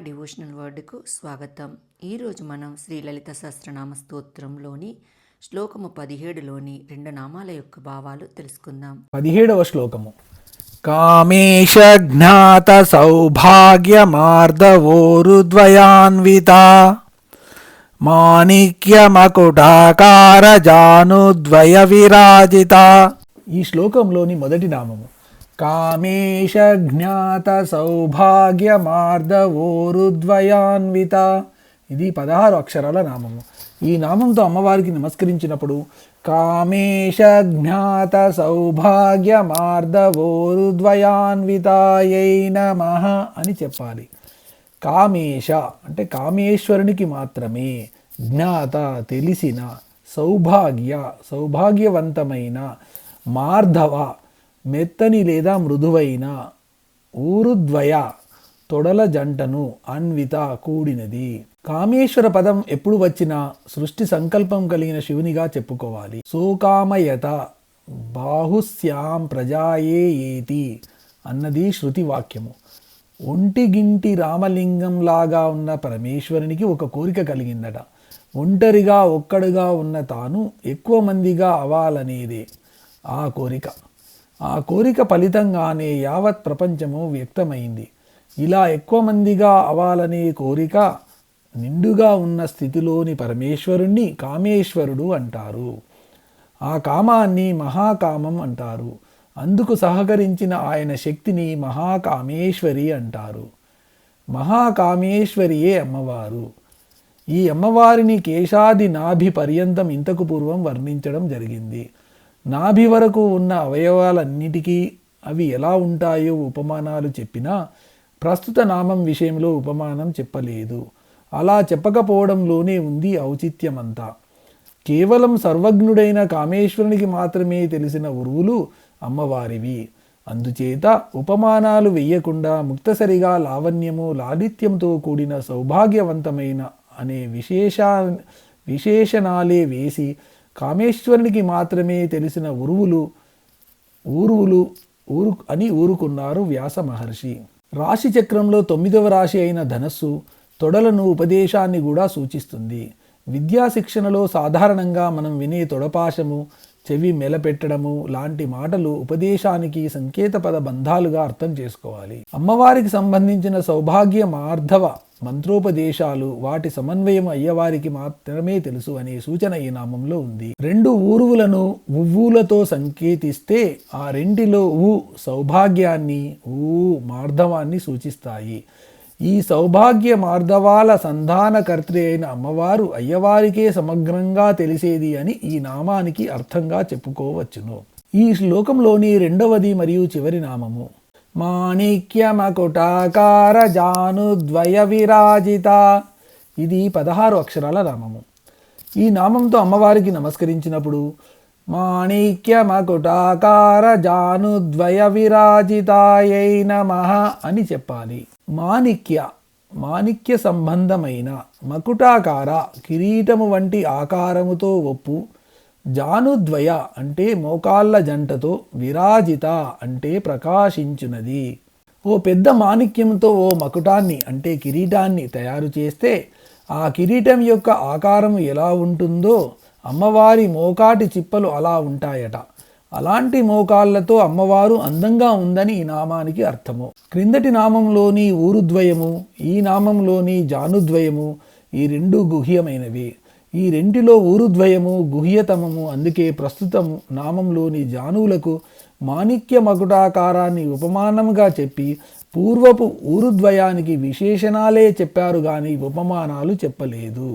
Devotional వర్డ్కు స్వాగతం. ఈరోజు మనం శ్రీ లలిత సహస్రనామ స్తోత్రంలోని శ్లోకము 17లోని 2 నామాల యొక్క భావాలు తెలుసుకుందాం. 17వ శ్లోకము. కామేశ జ్ఞాత సౌభాగ్య మార్దవోరుద్వయాన్విత మాణిక్య మకుటాకార జానుద్వయ విరాజిత. ఈ శ్లోకంలోని మొదటి నామము కామేశ జ్ఞాత సౌభాగ్య మార్దవోరుద్వయాన్విత. ఇది 16 అక్షరాల నామము. ఈ నామంతో అమ్మవారికి నమస్కరించినప్పుడు కామేశ జ్ఞాత సౌభాగ్య మార్దవోరుద్వయాన్వితాయై నమః అని చెప్పాలి. కామేశ అంటే కామేశ్వరునికి మాత్రమే, జ్ఞాత తెలిసిన, సౌభాగ్యవంతమైన, మార్ధవ మెత్తని లేదా మృదువైన, ఊరుద్వయ తొడల జంటను, అన్విత కూడినది. కామేశ్వర పదం ఎప్పుడు వచ్చినా సృష్టి సంకల్పం కలిగిన శివునిగా చెప్పుకోవాలి. సోకామయత బాహుశ్యాం ప్రజాయే ఏతి అన్నది శృతి వాక్యము. ఒంటిగింటి రామలింగంలాగా ఉన్న పరమేశ్వరునికి ఒక కోరిక కలిగిందట. ఒంటరిగా ఒక్కడుగా ఉన్న తాను ఎక్కువ మందిగా అవ్వాలనేదే ఆ కోరిక. ఆ కోరిక ఫలితంగానే యావత్ ప్రపంచము వ్యక్తమైంది. ఇలా ఎక్కువ మందిగా అవ్వాలనే కోరిక నిండుగా ఉన్న స్థితిలోని పరమేశ్వరుణ్ణి కామేశ్వరుడు అంటారు. ఆ కామాన్ని మహాకామం అంటారు. అందుకు సహకరించిన ఆయన శక్తిని మహాకామేశ్వరి అంటారు. మహాకామేశ్వరియే అమ్మవారు. ఈ అమ్మవారిని కేశాది నాభి పర్యంతం ఇంతకు పూర్వం వర్ణించడం జరిగింది. నాభి వరకు ఉన్న అవయవాలన్నిటికీ అవి ఎలా ఉంటాయో ఉపమానాలు చెప్పినా ప్రస్తుత నామం విషయంలో ఉపమానం చెప్పలేదు. అలా చెప్పకపోవడంలోనే ఉంది ఔచిత్యమంతా. కేవలం సర్వజ్ఞుడైన కామేశ్వరునికి మాత్రమే తెలిసిన ఉరువులు అమ్మవారివి. అందుచేత ఉపమానాలు వెయ్యకుండా ముక్తసరిగా లావణ్యము లాలిత్యంతో కూడిన సౌభాగ్యవంతమైన అనే విశేషణాలే వేసి కామేశ్వరునికి మాత్రమే తెలిసిన ఊరువులు అని ఊరుకున్నారు వ్యాస మహర్షి. రాశి చక్రంలో 9వ రాశి అయిన ధనస్సు తొడలను ఉపదేశాన్ని కూడా సూచిస్తుంది. విద్యా శిక్షణలో సాధారణంగా మనం వినే తొడపాశము, చెవి మెలపెట్టడము లాంటి మాటలు ఉపదేశానికి సంకేతపద బంధాలుగా అర్థం చేసుకోవాలి. అమ్మవారికి సంబంధించిన సౌభాగ్య మార్ధవ మంత్రోపదేశాలు వాటి సమన్వయం అయ్యవారికి మాత్రమే తెలుసు అనే సూచన ఈ నామంలో ఉంది. 2 ఊరువులను ఉవ్వులతో సంకేతిస్తే ఆ రెంటిలో సౌభాగ్యాన్ని, మార్ధవాన్ని సూచిస్తాయి. ఈ సౌభాగ్య మార్ధవాల సంధానకర్త్రి అయిన అమ్మవారు అయ్యవారికే సమగ్రంగా తెలిసేది అని ఈ నామానికి అర్థంగా చెప్పుకోవచ్చును. ఈ శ్లోకంలోని 2వది మరియు చివరి నామము మాణిక్య మకుటాకార జానుద్వయ విరాజిత. ఇది 16 అక్షరాల నామము. ఈ నామంతో అమ్మవారికి నమస్కరించినప్పుడు మాణిక్య మకుటాకార జానుద్వయ విరాజితాయై నమః అని చెప్పాలి. మాణిక్య సంబంధమైన, మకుటాకార కిరీటము వంటి ఆకారముతో ఒప్పు, జానుద్వయ అంటే మోకాళ్ళ జంటతో, విరాజిత అంటే ప్రకాశించునది. ఓ పెద్ద మాణిక్యంతో ఓ మకుటాన్ని అంటే కిరీటాన్ని తయారు చేస్తే ఆ కిరీటం యొక్క ఆకారం ఎలా ఉంటుందో అమ్మవారి మోకాటి చిప్పలు అలా ఉంటాయట. అలాంటి మోకాళ్లతో అమ్మవారు అందంగా ఉందని ఈ నామానికి అర్థము. క్రిందటి నామంలోని ఊరుద్వయము, ఈ నామంలోని జానుద్వయము ఈ 2 గుహ్యమైనవి. ఈ రెంటిలో ఊరుద్వయము గుహ్యతమము. అందుకే ప్రస్తుతం నామంలోని జానువులకు మాణిక్య మకుటాకారాన్ని ఉపమానంగా చెప్పి పూర్వపు ఊరుద్వయానికి విశేషణాలే చెప్పారు గాని ఉపమానాలు చెప్పలేదు.